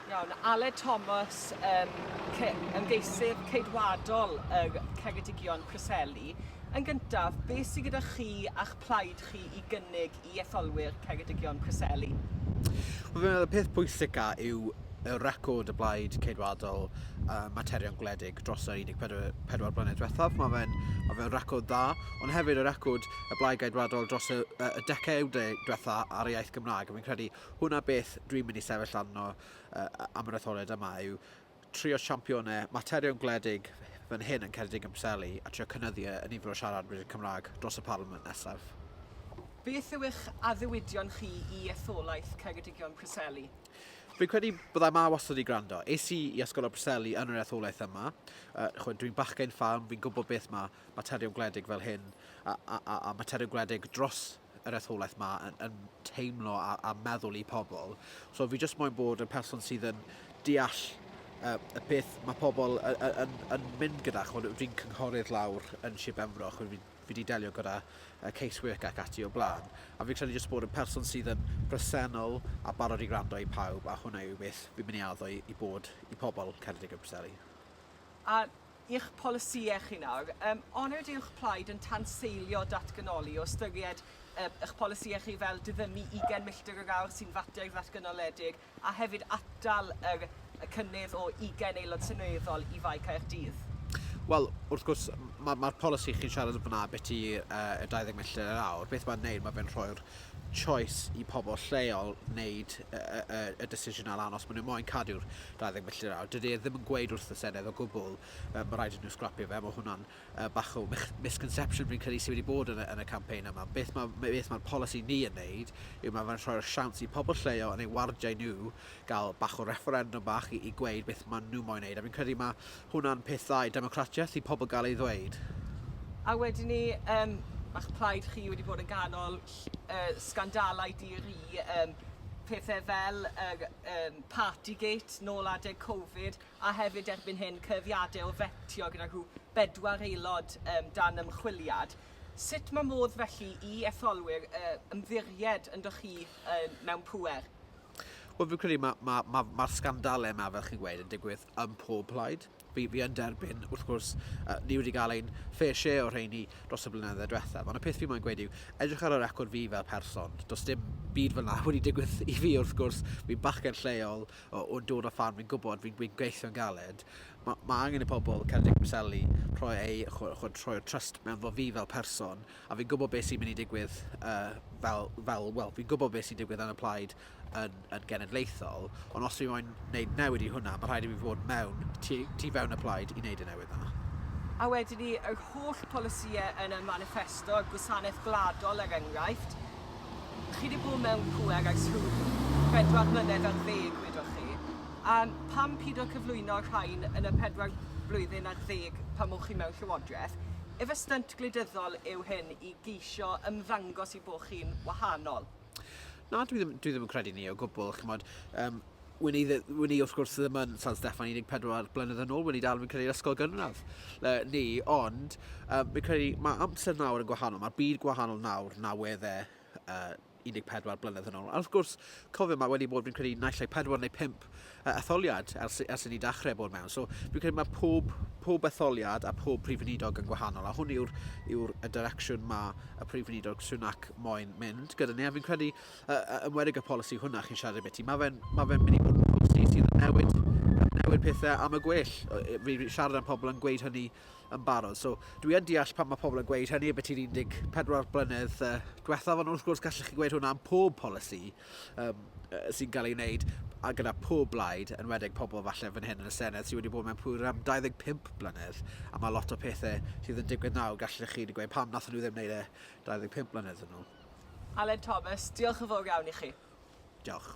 Iawn, Aled Thomas, ymgeisydd ceidwadol y Ceredigion Preseli. Yn gyntaf, beth sydd gyda chi a'ch plaid chi i gynnig i etholwyr Ceredigion Preseli? Wel, fi'n meddwl y peth pwysica yw y record y blaid ceidwadol materion gwledig dros yr 14 blynedd diwethaf. Mae fe'n record dda, ond hefyd y record y blaid ceidwadol dros y decawdau diwethaf ar y iaith Gymraeg. Fi'n credu hwnna beth dwi'n mynd i sefyll arno am yr etholiad yma yw trio siampionau materion gwledig fan hyn yn Ceredigion Preseli a trio cynyddu y nifer o siaradwyr Cymraeg dros y Parliament nesaf. Beth yw eich addewidion chi i etholaeth Ceredigion Preseli? Fi'n credu byddai ma wastad i gwrando. Es i ysgol o Preseli yn yr etholaeth yma. Dwi'n bachgen ffarm, fi'n gwybod beth mae materion gwledig fel hyn a materion gwledig dros yr etholaeth yma yn teimlo a meddwl i pobl. So fi jyst moyn bod yn person sydd yn deall y beth mae pobl yn mynd gyda. Dwi'n cynghorydd lawr yn Sir Benfro, fi wedi delio gyda casework ac ati o blaen. A fi'n credu jyst bod yn person sydd yn bresennol a barod i gwrando i pawb, a hwnna yw beth fi'n mynd i addo i bod i pobl Ceredigion Preseli. A i'ch polisïau chi nawr, onyd yw'ch plaid yn tanseilio datganoli o ystyried eich polisïau chi fel diddymu 20 milltir yr awr sy'n fater ddatganoledig a hefyd atal y cynnydd o 20 aelod seneddol i Fai Caerdydd? Wel, wrth gwrs, mae'r polisi chi'n siarad yn fyna beth i 20 milltir yr awr. Beth mae'n neud, mae fe'n rhoi'r choice i pobl lleol wneud y decision al anos. Maen nhw moyn cadw'r 20 milltir yr awr. Dydy ddim yn gweud wrth y Senedd o gwbl, mae rhaid i nhw sgrapio fe. Mae hwnna'n bach o misconception fi'n credu sydd wedi bod yn y campaign yma. Beth mae'r polisi ni yn neud yw mae fe'n rhoi'r siawns i pobl lleol yn ei wardiau nhw gael bach o referendum bach i gweud beth maen nhw moyn neud. A fi'n credu mae hwnna'n peth dda i democratiaeth i pobl gael ei ddweud. A wedyn ni, mae'ch plaid chi wedi bod yn ganol sgandalau diri, pethau fel Partygate, nôl adeg Covid, a hefyd erbyn hyn cyfiadau o fetio gyda rhyw 4 aelod dan ymchwiliad. Sut mae modd felly i etholwyr ymddiried yn dych chi mewn pŵer? Wel, fi'n credu mae'r sgandalau yma, fel chi'n gweud, yn digwydd ym pob plaid. Fi yn derbyn, wrth gwrs, ni wedi cael ein fair share o rheini dros y blynyddoedd diwethaf. Ond y peth fi moyn gweud yw, edrych ar y record fi fel person, does dim byd fel na wedi digwydd i fi, wrth gwrs. Fi'n bachgen lleol o'n dod o ffarm, fi'n gwybod, fi'n gweithio'n galed. Mae angen i pobl Ceredigion Preseli rhoi'r trust mewn fo fi fel person, a fi'n gwybod beth sy'n mynd i digwydd fi'n gwybod beth sy'n digwydd yn y plaid yn genedlaethol, ond os fi'n moyn wneud newid i hwnna, mae rhaid i fi fod mewn, tu fewn y plaid i wneud y newid yna. A wedyn ni, yr holl polisïau yn y manifesto, gwasanaeth gwladol er enghraifft, chi wedi bod mewn pŵer ag rhyw 4 mlynedd ar 10, wedwch chi. A pam pido cyflwyno rhain yn y 4 blwyddyn ar 10 pan mwch chi mewn llywodraeth, efe stynt gwleidyddol yw hyn i geisio ymddangos i bod chi'n wahanol? Na, dwi ddim yn credu ni o gwbl, chymod. Wyn ni wrth gwrs ddim yn San Steffan 14 blynedd yn ôl, wyn ni dal yn credu ysgol gynradd ond fi'n credu mae amser nawr yn gwahanol, mae'r byd gwahanol nawr na weddau 14 blynedd yn ôl. A wrth gwrs, cofio mae wedi bod fi'n credu naill ai 4 neu 5 etholiad ers i ni dechrau bod mewn. So fi'n credu mae pob etholiad a pob prif weinidog yn gwahanol. A hwn yw'r direction mae y prif weinidog Sunak moyn mynd gyda ni. A fi'n credu ymwedig y polisi hwnna chi'n siarad beth i. Mae fe'n mynd i bod yn polisi sydd yn newid pethau am y gwell. Fi siarad am pobl yn gweud hynny yn barod. So dwi yn deall pan mae pobl yn gweud hynny beth i'n 14 blynedd diwethaf, ond wrth gwrs gallech chi gweud hwnna am pob polisi sy'n cael ei wneud a gyda pob blaid, yn wedig pobl falle fan hyn yn y Senedd sydd wedi bod mewn pŵer am 25 blynedd, a mae lot o pethau sydd yn digwydd nawr gallech chi gweud pam nath nhw ddim wneud 25 blynedd yn ôl. Aled Thomas, diolch yn fawr iawn i chi. Diolch.